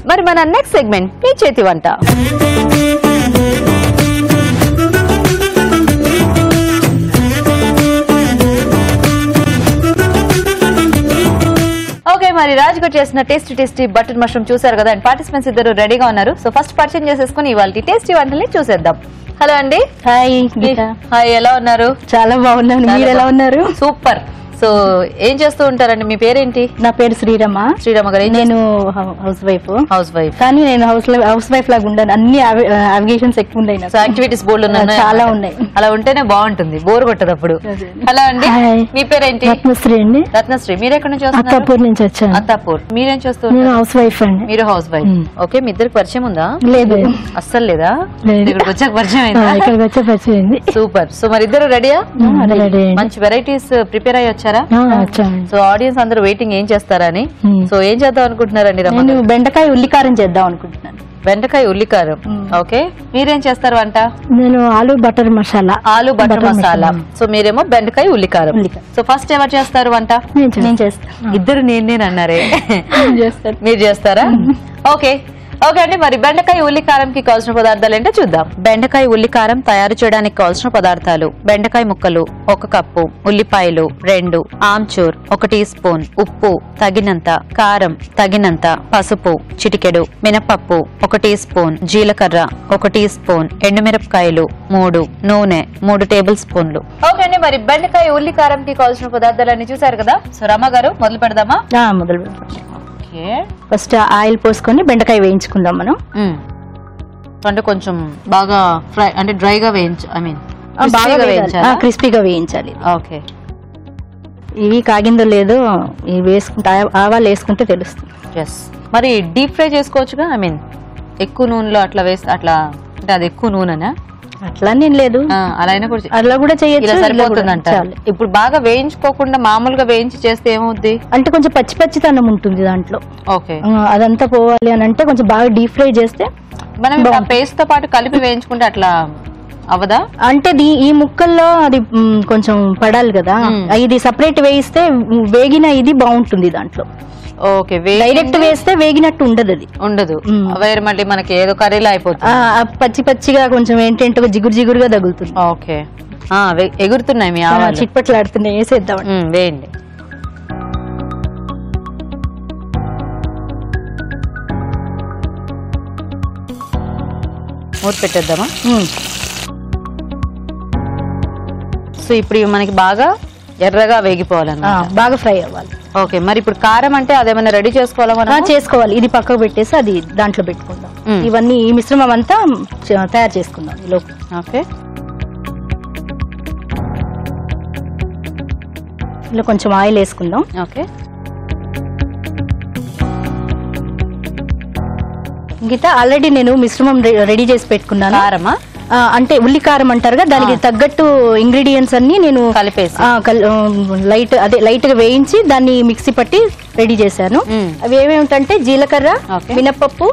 మరి మన next segment మీ చేతి వంట. ఓకే, మరి రాజ్కోట్ చేసిన టేస్టీ బటర్ మష్రూమ్ చూసారు కదా. అండ్ పార్టిసిపెంట్స్ ఇద్దరు రెడీగా ఉన్నారు. సో ఫస్ట్ పరిచయం చేసేసుకుని ఇవాళ టేస్టీ వంటల్ని చూసేద్దాం. హలో అండి. హాయ్. హాయ్, ఎలా ఉన్నారు? చాలా బాగున్నాను, మీరు ఎలా ఉన్నారు? సూపర్. సో ఏం చేస్తూ ఉంటారండి? మీ పేరేంటి? నా పేరు శ్రీరమ. శ్రీరమ గారు, నేను హౌస్ వైఫ్. కానీ నేను హౌస్ వైఫ్ లాగా ఉండను, అన్ని అవిగేషన్స్ ఎక్కువ ఉన్నాయి, యాక్టివిటీస్ బోర్డు ఉన్నాయి, చాలా ఉన్నాయి. అలా ఉంటేనే బాగుంటుంది, బోర్ కొట్టదు అప్పుడు. హలో అండి, మీ పేరేంటి? రత్నశ్రీ అండి. రత్నశ్రీ, మీరు ఎక్కడి నుంచి వస్తున్నారు? అత్తాపూర్ నుంచి వచ్చాను. అత్తాపూర్. మీరేం చేస్తున్నారు? నేను హౌస్ వైఫ్ అండి. మీరు హౌస్ వైఫ్. ఓకే, మీ ఇద్దరికి పరిచయం ఉందా? లేదు, అస్సలు లేదా? ఇక్కడికి వచ్చాక పరిచయం అయిందా? ఇక్కడికి వచ్చే పరిచయం అయింది. సూపర్. సో మరి ఇద్దరు రెడీయా? మంచి వెరైటీస్ ప్రిపేర్ అయ్యి వచ్చారా? సో ఆడియన్స్ అందరూ వెయిటింగ్ ఏం చేస్తారని. సో ఏం చేద్దాం అనుకుంటున్నారండి? నేను బెండకాయ ఉల్లికారం చేద్దాం అనుకుంటున్నాను. బెండకాయ ఉల్లికారం. ఓకే, మీరేం చేస్తారు వంట? నేను ఆలు బటర్ మసాలా. ఆలు బటర్ మసాలా. సో మీరేమో బెండకాయ ఉల్లికారం. సో ఫస్ట్ ఎవరు చేస్తారు వంట? నేను చేస్తాను. ఇద్దరు నేను అన్నారే. చేస్తాను. మీరు చేస్తారా? ఓకే ఓకే అండి, మరి బెండకాయ ఉల్లికారంకి కావాల్సిన పదార్థాలు ఏంటో చూద్దాం. బెండకాయ ఉల్లికారం తయారు చేయడానికి కావాల్సిన పదార్థాలు: బెండకాయ ముక్కలు 1 కప్పు, ఉల్లిపాయలు 2, ఆమ్చూర్ 1 టీ స్పూన్, ఉప్పు తగినంత, కారం తగినంత, పసుపు చిటికెడు, మినపప్పు 1 టీ స్పూన్, జీలకర్ర 1 టీ స్పూన్, ఎండుమిరపకాయలు 3, నూనె 3 టేబుల్ స్పూన్లు. ఓకే అండి, మరి బెండకాయ ఉల్లికారంకి కావాల్సిన పదార్థాలన్నీ చూసారు కదా. సో రమ గారు, మొదలు పెడదామా? మొదలు పెడదాం. ఫస్ట్ ఆయిల్ పోసుకొని బెండకాయ వేయించుకుందాం మనం. అంటే కొంచెం బాగా ఫ్రై, అంటే డ్రైగా క్రిస్పీగా వేయించాలి. ఓకే, ఇవి కాగిందో లేదో ఇవి వేసుకుంటే, ఆవాలు వేసుకుంటే తెలుస్తుంది. మరి డీప్ ఫ్రై చేసుకోవచ్చుగా? ఎక్కువ నూనెలో అట్లా వేస్తే, అట్లా అంటే అది ఎక్కువ నూనెనా? అట్లా నేను లేదు, అలా కూడా చేయొచ్చు, సరిపోతుందంట. ఇప్పుడు బాగా వేయించుకోకుండా మామూలుగా వేయించి చేస్తే ఏమవుద్ది అంటే కొంచెం పచ్చితనం ఉంటుంది దాంట్లో. ఓకే, అదంతా పోవాలి అని అంటే కొంచెం బాగా డీప్ ఫ్రై చేస్తే మనం పేస్ట్ తో పాటు కలిపి వేయించుకుంటే అట్లా అవదా? అంటే ఈ ముక్కల్లో అది కొంచెం పడాలి కదా, ఇది సపరేట్ వేయిస్తే వేగిన ఇది బాగుంటుంది దాంట్లో. ఓకే, డైరెక్ట్ వేస్తే వేగినట్టు ఉండదు, అది ఉండదు. వేరే మళ్ళీ మనకి ఏదో కర్రీలా అయిపోతుంది, పచ్చిగా కొంచెం ఏంటంటే జిగురుగా తగులుతుంది. ఓకే, ఎగురుతున్నాయి మీ చిట్పట్లు ఆడుతున్నాయి, వేసేద్దాం. వేయండి. మూత పెట్టేద్దామా? సో ఇప్పుడు మనకి బాగా ఎర్రగా వేగిపోవాలన్నమాట, బాగా ఫ్రై అవ్వాలి. ఓకే, మరి ఇప్పుడు కారం అంటే అదేమన్నా రెడీ చేసుకోవాలా? చేసుకోవాలి. ఇది పక్కకు పెట్టేసి అది దాంట్లో పెట్టుకుందాం. ఇవన్నీ ఈ మిశ్రమం అంతా తయారు చేసుకుందాం ఈ లోపు. ఓకే, ఇలా కొంచెం ఆయిల్ వేసుకుందాం. ఓకే, గీత ఆల్రెడీ నేను మిశ్రమం రెడీ చేసి పెట్టుకున్నాను. కారమా? అంటే ఉల్లికారం అంటారు కదా, దానికి తగ్గట్టు ఇంగ్రీడియంట్స్ అన్ని నేను కలిపేసి లైట్ గా వేయించి దాన్ని మిక్సీ పట్టి రెడీ చేశాను. అవి ఏమేమిటంటే జీలకర్ర, మినపప్పు,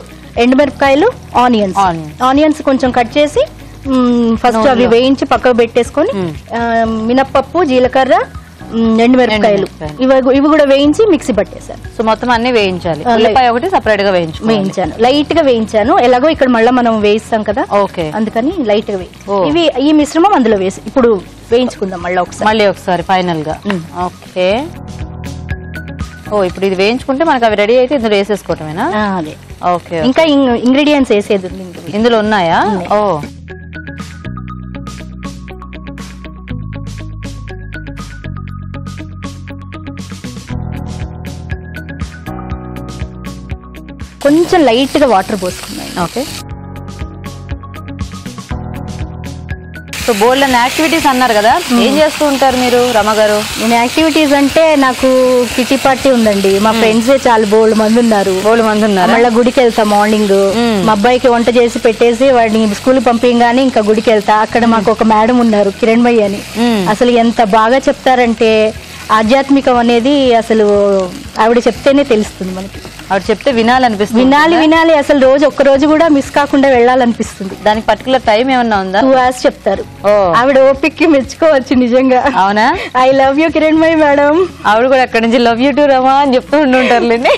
ఎండుమిరపకాయలు, ఆనియన్స్ కొంచెం కట్ చేసి ఫస్ట్ అవి వేయించి పక్కకు పెట్టేసుకొని, మినపప్పు, జీలకర్ర, ఎండుమిరపకాయలు ఇవి కూడా వేయించి మిక్సీ పట్టేశాను. సో మొత్తం అన్ని వేయించాలి. ఉల్లిపాయ ఒకటి సెపరేట్ గా వేయించాను, లైట్ గా వేయించాను. ఎలాగో ఇక్కడ మళ్ళీ మనం వేయిస్తాం కదా, ఓకే, అందుకని లైట్ గా ఇవి ఈ మిశ్రమం అందులో వేసి ఇప్పుడు వేయించుకుందాం మళ్ళీ ఒకసారి ఫైనల్ గా. ఓకే, ఇప్పుడు ఇది వేయించుకుంటే మనకి అవి రెడీ అయితే ఇందులో వేసేసుకోవటమేనా? అదే. ఓకే, ఇంకా ఇంగ్రీడియంట్స్ వేసేది ఇందులో ఉన్నాయా? ఓ, కొంచెం లైట్ గా వాటర్ పోసుకున్నాను. Okay, so bold and activities అన్నారు కదా, ఏం చేస్తూ ఉంటారు మీరు రమ గారు? నేను యాక్టివిటీస్ అంటే నాకు కిటీ పార్టీ ఉందండి, మా ఫ్రెండ్స్ చాలా బోల్డ్ మంది ఉన్నారు. మళ్ళీ గుడికి వెళ్తా మార్నింగ్. మా అబ్బాయికి వంట చేసి పెట్టేసి వాడిని స్కూల్ పంపించగానే ఇంకా గుడికి వెళ్తా. అక్కడ మాకు ఒక మేడం ఉన్నారు, కిరణ్ మయ్య అని. అసలు ఎంత బాగా చెప్తారంటే ఆధ్యాత్మికం అనేది అసలు ఆవిడ చెప్తేనే తెలుస్తుంది మనకి. ఆవిడ చెప్తే వినాలనిపిస్తుంది. వినాలి అసలు రోజు ఒక్క రోజు కూడా మిస్ కాకుండా వెళ్ళాలనిపిస్తుంది. దానికి పర్టికులర్ టైం ఏమన్నా ఉందా? 2 hours చెప్తారు. ఆవిడ ఓపిక్కి మెచ్చుకోవచ్చు నిజంగా. అవునా? I love you Kiranmayi madam. ఆవిడ కూడా అక్కడి నుంచి లవ్ యూ టు రమా అని చెప్తూ ఉంటుంటారులేండి.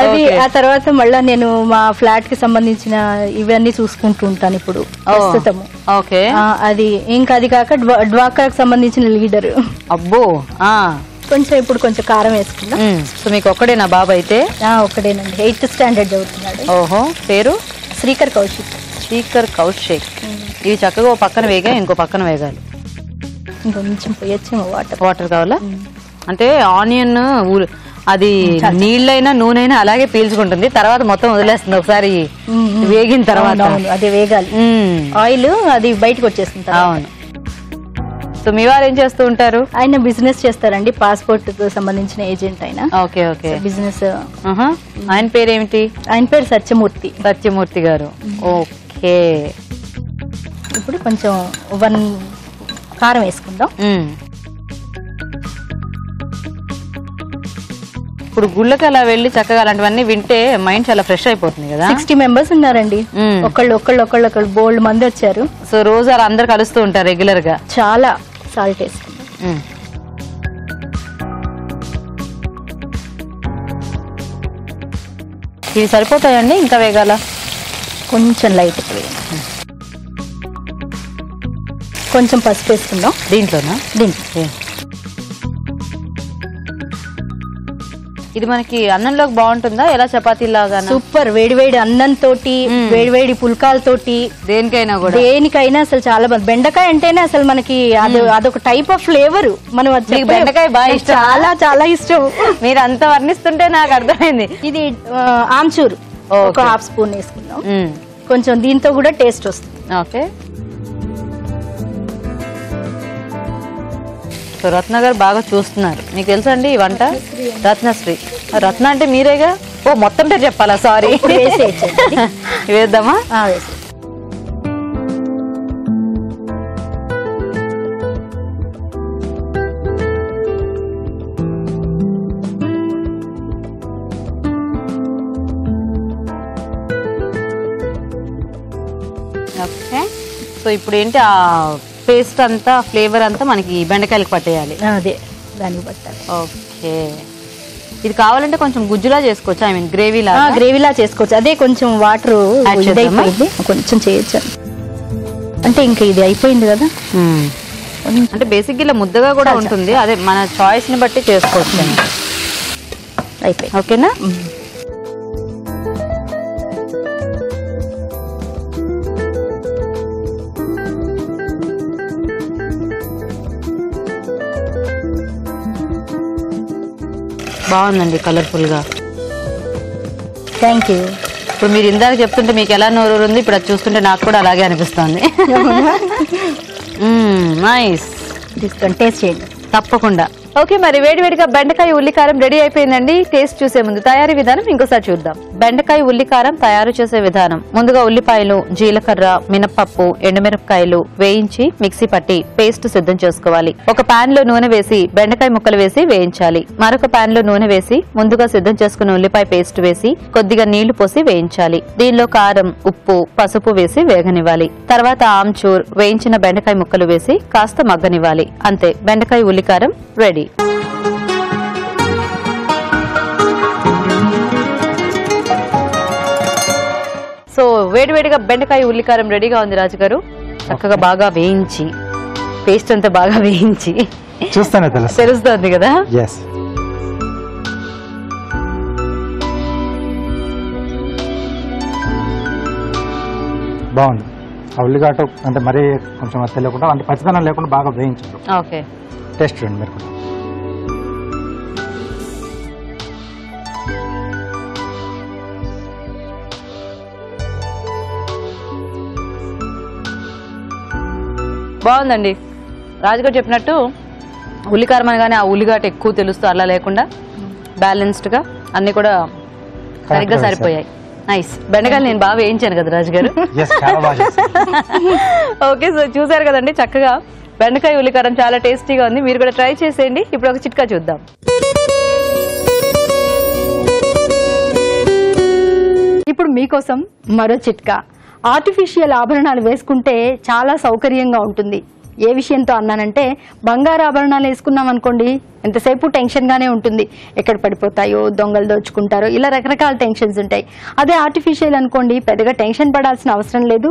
అది ఆ తర్వాత మళ్ళా నేను మా ఫ్లాట్ కి సంబంధించిన ఇవన్నీ చూసుకుంటూ ఉంటాను ఇప్పుడు ప్రస్తుతము. ఓకే. అది ఇంకా అది కాక డ్వాక్రాకి సంబంధించిన లీడర్. అబ్బో. కొంచెం ఇప్పుడు కొంచెం కారం వేసుకుందాం. సో మీకు ఒక్కడేనా బాబు? అయితే ఒక్కడేనండి, 8th standard చదువుతున్నాడు. ఓహో. పేరు? శ్రీకర్ కౌశిక్. శ్రీకర్ కౌశిక్. ఇవి చక్కగా ఓ పక్కన వేగా ఇంకో పక్కన వేగాలి. ఇంకొంచెం పోయొచ్చేమో వాటర్ కావాలా? అంటే ఆనియన్ అది నీళ్ళైనా నూనెైనా అలాగే పీల్చుకుంటుంది, తర్వాత మొత్తం వదిలేస్తుంది ఒకసారి వేగిన తర్వాత. అదే వేగాలి, ఆయిల్ అది బయటకు వచ్చేస్తుంది. అవును. సో మీ వారు ఏం చేస్తూ ఉంటారు? ఆయన బిజినెస్ చేస్తారండి, పాస్పోర్ట్ కు సంబంధించిన ఏజెంట్ ఆయన. Okay okay. బిజినెస్. ఆయన పేరు ఏమిటి? ఆయన పేరు సత్యమూర్తి. సత్యమూర్తి గారు. ఓకే. ఇప్పుడు కొంచెం 1 కారం వేసుకుందాం. ఇప్పుడు గుళ్ళకి అలా వెళ్ళి చక్కగా అలాంటివన్నీ వింటే మైండ్ చాలా ఫ్రెష్ అయిపోతుంది కదా. 60 members ఉన్నారండి. ఒకళ్ళు బోల్డ్ మంది వచ్చారు. సో రోజు అలా అందరు కలుస్తూ ఉంటారు రెగ్యులర్ గా. చాలా సాల్ట్ వేసుకుందాం. ఇవి సరిపోతాయండి, ఇంకా వేగాల? కొంచెం లైట్ వేయండి. కొంచెం పసుపు వేసుకుందాం. దీంట్లోనా? దీంట్లో. ఇది మనకి అన్నంలోకి బాగుంటుందా? ఎలా చపాతీ లాగా? సూపర్. వేడివేడి అన్నం తోటి, వేడివేడి పుల్కాలతోటి, దేనికైనా అసలు చాలా బాగుంది. బెండకాయ అంటేనే అసలు మనకి అదొక టైప్ ఆఫ్ ఫ్లేవర్. మనం బెండకాయ బాగా ఇష్టం, చాలా చాలా ఇష్టం. మీరు అంత వర్ణిస్తుంటే నాకు అర్థమైంది. ఇది ఆమ్చూర్ ఒక 1/2 స్పూన్ వేసుకుందాం. కొంచెం దీంతో కూడా టేస్ట్ వస్తుంది. ఓకే. సో రత్న గారు బాగా చూస్తున్నారు. మీకు తెలుసా అండి ఈ వంట? రత్నశ్రీ. రత్న అంటే మీరేగా? ఓ మొత్తం పేరు చెప్పాలా? సారీ. వేద్దామా? ఓకే. సో ఇప్పుడు ఏంటి ఆ పేస్ట్ అంతా, ఫ్లేవర్ అంతా మనకి బెండకాయలకు పట్టేయాలి. అదే దానికి పట్టాలి. ఓకే. ఇది కావాలంటే కొంచెం గుజ్జులా చేసుకోవచ్చు, ఐ మీన్ గ్రేవీలా చేసుకోవచ్చు. అదే కొంచెం వాటర్ కొంచెం చేయొచ్చు. అంటే ఇంకా ఇది అయిపోయింది కదా. అంటే బేసిక్ ఇలా ముద్దగా కూడా ఉంటుంది, అదే మన చాయిస్ ని బట్టి చేసుకోవచ్చు. అయిపోయింది. ఓకేనా? బాగుందండి కలర్ఫుల్ గా. Thank you. ఇప్పుడు మీరు ఇందాక చెప్తుంటే మీకు ఎలా నోరూరుంది, ఇప్పుడు అది చూస్తుంటే నాకు కూడా అలాగే అనిపిస్తుంది. నైస్. టేస్ట్ చేయండి తప్పకుండా. ఓకే, మరి వేడివేడిగా బెండకాయ ఉల్లికారం రెడీ అయిపోయిందండి. టేస్ట్ చూసే ముందు తయారీ విధానం ఇంకోసారి చూద్దాం. బెండకాయ ఉల్లికారం తయారు చేసే విధానం: ముందుగా ఉల్లిపాయలు, జీలకర్ర, మినపప్పు, ఎండుమిరపకాయలు వేయించి మిక్సీ పట్టి పేస్ట్ సిద్ధం చేసుకోవాలి. ఒక పాన్ లో నూనె వేసి బెండకాయ ముక్కలు వేసి వేయించాలి. మరొక పాన్ లో నూనె వేసి ముందుగా సిద్ధం చేసుకున్న ఉల్లిపాయ పేస్ట్ వేసి కొద్దిగా నీళ్లు పోసి వేయించాలి. దీనిలో కారం, ఉప్పు, పసుపు వేసి వేగనివ్వాలి. తర్వాత ఆమ్చూర్, వేయించిన బెండకాయ ముక్కలు వేసి కాస్త మగ్గనివ్వాలి. అంతే, బెండకాయ ఉల్లికారం రెడీ. సో వేడివేడిగా బెండకాయ ఉల్లికారం రెడీగా ఉంది రాజుగారు. చక్కగా బాగా వేయించి, పేస్ట్ అంతా బాగా వేయించి చూస్తానే తెలుస్తుంది కదా. బాగుంది. ఆ ఉల్లిగడ్డ అంటే మరీ కొంచెం తెలియకుండా, అంటే పచ్చిదనం లేకుండా బాగా వేయించారు. ఓకే, టేస్ట్ చూడండి మీరు కూడా. బాగుందండి. రాజుగారు చెప్పినట్టు ఉల్లికారం అనగానే ఆ ఉల్లిగడ్డ ఎక్కువ తెలుస్తూ అలా లేకుండా బ్యాలెన్స్డ్ గా అన్ని కూడా సరిగ్గా సరిపోయాయి. నైస్. బెండకాయలు నేను బాగా వేయించాను కదా రాజుగారు. Yes, చాలా బాగా చేశారు. ఓకే, సో చూసారు కదండి, చక్కగా బెండకాయ ఉల్లికారం చాలా టేస్టీగా ఉంది, మీరు కూడా ట్రై చేసేయండి. ఇప్పుడు ఒక చిట్కా చూద్దాం. ఇప్పుడు మీకోసం మరో చిట్కా. ఆర్టిఫిషియల్ ఆభరణాలు వేసుకుంటే చాలా సౌకర్యంగా ఉంటుంది. ఏ విషయంతో అన్నానంటే, బంగారు ఆభరణాలు వేసుకున్నాం అనుకోండి, ఎంతసేపు టెన్షన్గానే ఉంటుంది. ఎక్కడ పడిపోతాయో, దొంగలు దోచుకుంటారో, ఇలా రకరకాల టెన్షన్స్ ఉంటాయి. అదే ఆర్టిఫిషియల్ అనుకోండి, పెద్దగా టెన్షన్ పడాల్సిన అవసరం లేదు,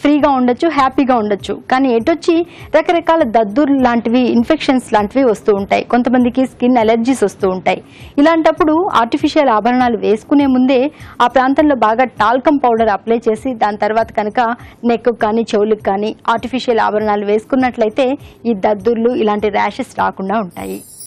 ఫ్రీగా ఉండొచ్చు, హ్యాపీగా ఉండొచ్చు. కానీ ఎటొచ్చి రకరకాల దద్దుర్లు లాంటివి, ఇన్ఫెక్షన్స్ లాంటివి వస్తూ ఉంటాయి. కొంతమందికి స్కిన్ అలర్జీస్ వస్తూ ఉంటాయి. ఇలాంటప్పుడు ఆర్టిఫిషియల్ ఆభరణాలు వేసుకునే ముందే ఆ ప్రాంతంలో బాగా టాల్కమ్ పౌడర్ అప్లై చేసి, దాని తర్వాత కనుక నెక్ కానీ చెవులకు కానీ ఆర్టిఫిషియల్ ఆభరణాలు వేసుకున్నట్లయితే ఈ దద్దుర్లు, ఇలాంటి ర్యాషెస్ రాకుండా ఉంటాయి.